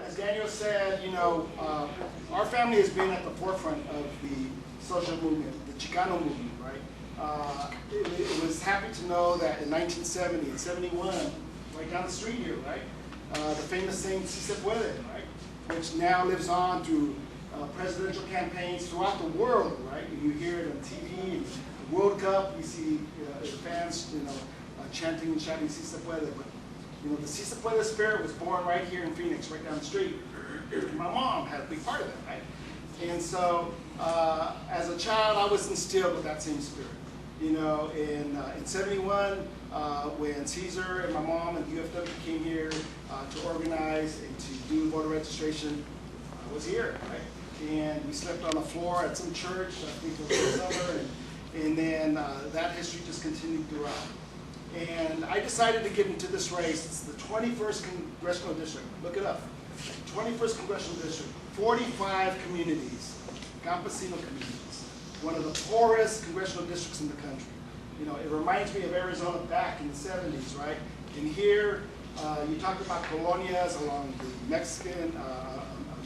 as Daniel said, our family has been at the forefront of the social movement, the Chicano movement, right? It was happy to know that in 1970 and 71, right down the street here, right, the famous saying, "Si se puede," right, which now lives on through presidential campaigns throughout the world, right? You hear it on TV, and the World Cup, you see the fans, chanting and shouting "Si se puede." But the Si se puede spirit was born right here in Phoenix, right down the street. My mom had a big part of that, right? And so, as a child, I was instilled with that same spirit. In 71, when Caesar and my mom and UFW came here to organize and to do voter registration, I was here, right? And we slept on the floor at some church, I think it was in the summer, and then that history just continued throughout. And I decided to get into this race. It's the 21st Congressional District. Look it up. 21st Congressional District, 45 communities, campesino communities, one of the poorest congressional districts in the country. It reminds me of Arizona back in the 70s, right? And here, you talk about colonias along the Mexican,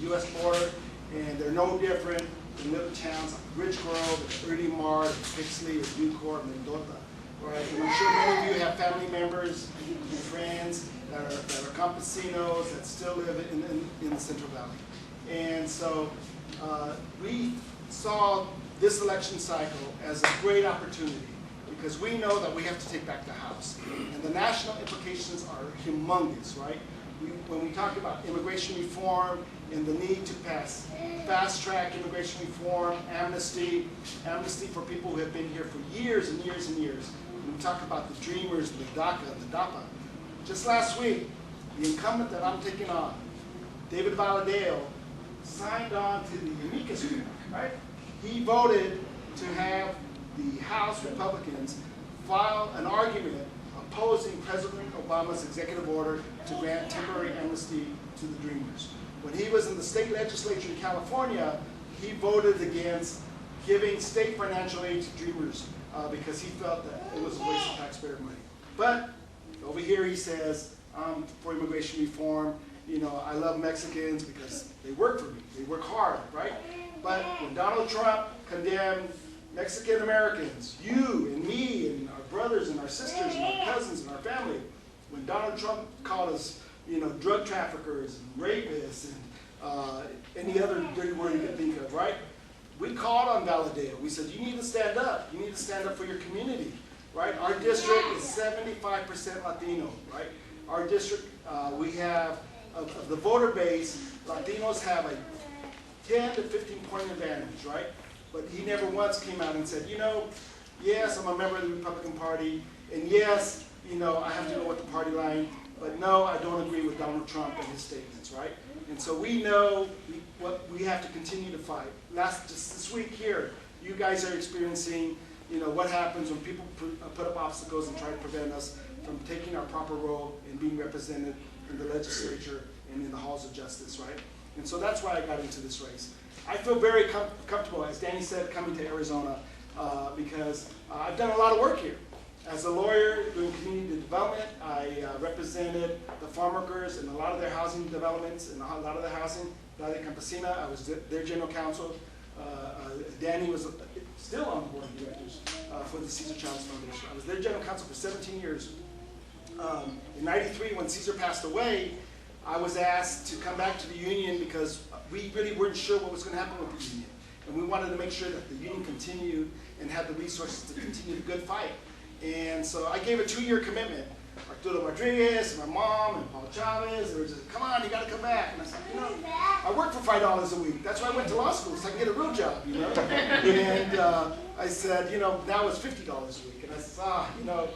U.S. border, and they're no different than little towns like Ridge Grove, Early Mart, Pixley, Ucor, Mendota. Right, and I'm sure many of you have family members and friends that are campesinos that still live in the Central Valley. And so we saw this election cycle as a great opportunity because we know that we have to take back the House. And the national implications are humongous, right? When we talk about immigration reform and the need to pass fast-track immigration reform, amnesty for people who have been here for years and years and years. We talk about the Dreamers, the DACA, the DAPA. Just last week, the incumbent that I'm taking on, David Valadao, signed on to the amicus group, right? He voted to have the House Republicans file an argument opposing President Obama's executive order to grant temporary amnesty to the Dreamers. When he was in the state legislature in California, he voted against giving state financial aid to Dreamers because he felt that it was a waste of taxpayer money. But over here he says, for immigration reform, I love Mexicans because they work for me. They work hard, right? But when Donald Trump condemned Mexican Americans, you and me and our brothers and our sisters and our cousins and our family, when Donald Trump called us, drug traffickers and rapists and any other dirty word you can think of, right? We called on Valadao. We said, you need to stand up. You need to stand up for your community, right? Our district is 75% Latino, right? Our district, we have, of the voter base, Latinos have a 10 to 15 point advantage, right? But he never once came out and said, yes, I'm a member of the Republican Party, and yes, I have to go with the party line, but no, I don't agree with Donald Trump and his statements, right? And so we know what we have to continue to fight. Just this week here, you guys are experiencing, what happens when people put up obstacles and try to prevent us from taking our proper role and being represented in the legislature and in the halls of justice, right? And so that's why I got into this race. I feel very comfortable, as Danny said, coming to Arizona because I've done a lot of work here. As a lawyer doing community development, I represented the farm workers in a lot of their housing developments and a lot of their housing, Valley Campesina. I was their general counsel. Danny was still on the board of directors for the Cesar Chavez Foundation. I was their general counsel for 17 years. In '93, when Cesar passed away, I was asked to come back to the union because we really weren't sure what was going to happen with the union. And we wanted to make sure that the union continued and had the resources to continue the good fight. And so I gave a 2-year commitment. Arturo Rodriguez, and my mom, and Paul Chavez, they were just, come on, you got to come back. And I said, I work for $5 a week. That's why I went to law school, so I can get a real job, And I said, now it's $50 a week. And I said,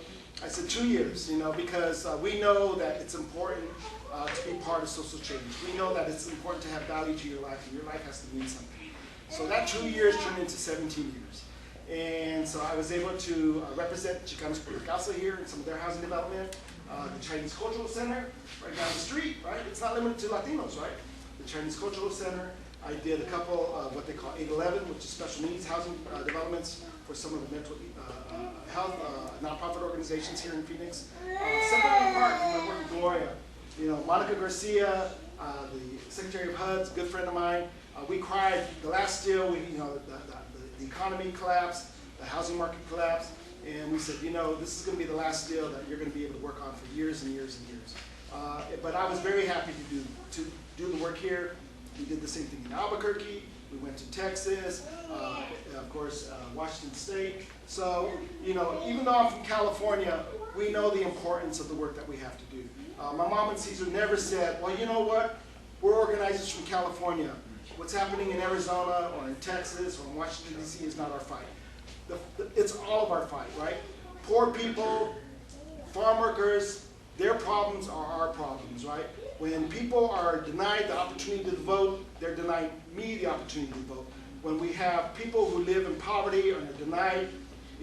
I said 2 years, because we know that it's important to be part of social change. We know that it's important to have value to your life, and your life has to mean something. So that 2 years turned into 17 years. And so I was able to represent Chicanos por la Causa here in some of their housing development, the Chinese Cultural Center right down the street, right? It's not limited to Latinos, right? The Chinese Cultural Center. I did a couple of what they call 811, which is special needs housing developments for some of the mental health nonprofit organizations here in Phoenix. Separate and apart from my work with Gloria, You know, Monica Garcia, the Secretary of HUD's a good friend of mine. We cried the last deal. The economy collapsed, the housing market collapsed, and we said, you know, this is going to be the last deal that you're going to be able to work on for years and years and years. But I was very happy to do the work here. We did the same thing in Albuquerque. We went to Texas, of course, Washington State. So, you know, even though I'm from California, we know the importance of the work that we have to do. My mom and Caesar never said, well, you know what? We're organizers from California. What's happening in Arizona or in Texas or in Washington, D.C. is not our fight. It's all of our fight, right? Poor people, farm workers, their problems are our problems, right? When people are denied the opportunity to vote, they're denying me the opportunity to vote. When we have people who live in poverty and are denied,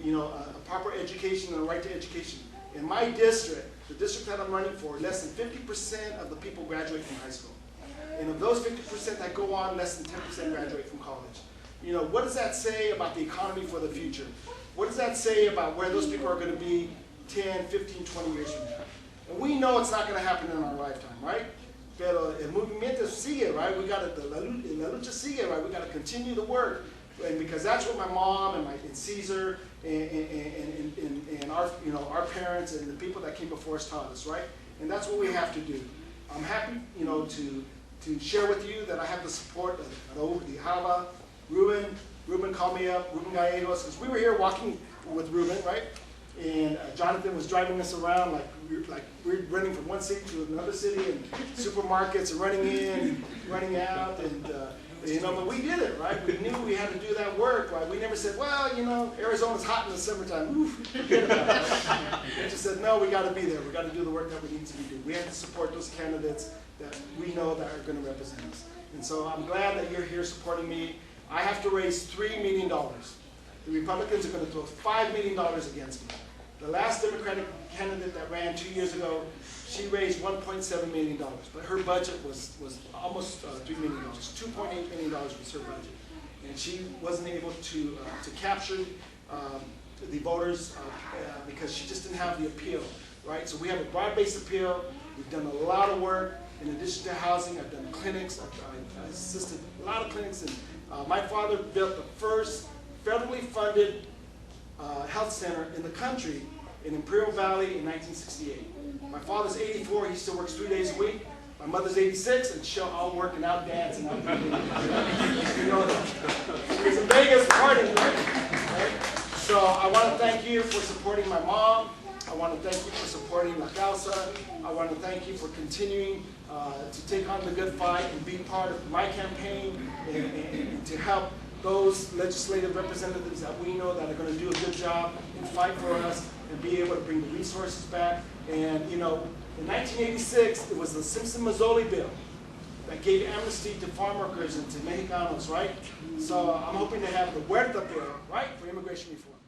you know, a proper education and a right to education. In my district, the district that I'm running for, less than 50% of the people graduate from high school. And of those 50% that go on, less than 10% graduate from college. You know, what does that say about the economy for the future? What does that say about where those people are going to be 10, 15, 20 years from now? And we know it's not going to happen in our lifetime, right? Pero el movimiento sigue, right? We got to, la lucha sigue, right? We got to continue the work. And because that's what my mom and Caesar and our, you know, our parents and the people that came before us taught us, right? And that's what we have to do. I'm happy, you know, to share with you that I have the support of Raul Dijala, Ruben called me up, Ruben Gallegos, because we were here walking with Ruben, right? And Jonathan was driving us around like we're running from one city to another city, and supermarkets and running in and running out, and you know, but we did it, right? We knew we had to do that work, right? We never said, well, you know, Arizona's hot in the summertime, oof, forget about it. We just said, no, we got to be there. We got to do the work that we need to be doing. We have to support those candidates that we know that are going to represent us. And so I'm glad that you're here supporting me. I have to raise $3 million. The Republicans are going to throw $5 million against me. The last Democratic candidate that ran 2 years ago, she raised $1.7 million, but her budget was almost $3 million. $2.8 million was her budget. And she wasn't able to capture the voters because she just didn't have the appeal, right? So we have a broad-based appeal. We've done a lot of work. In addition to housing, I've done clinics. I've assisted a lot of clinics. And my father built the first federally funded health center in the country in Imperial Valley in 1968. My father's 84, he still works 3 days a week. My mother's 86, and she'll all work and out dance and out you know that. She was in Vegas partying, right? So I want to thank you for supporting my mom. I want to thank you for supporting La Causa. I want to thank you for continuing to take on the good fight and be part of my campaign and to help those legislative representatives that we know that are going to do a good job and fight for us and be able to bring the resources back. And, you know, in 1986, it was the Simpson-Mazzoli bill that gave amnesty to farm workers and to Mexicanos, right? So I'm hoping to have the Huerta bill, right, for immigration reform.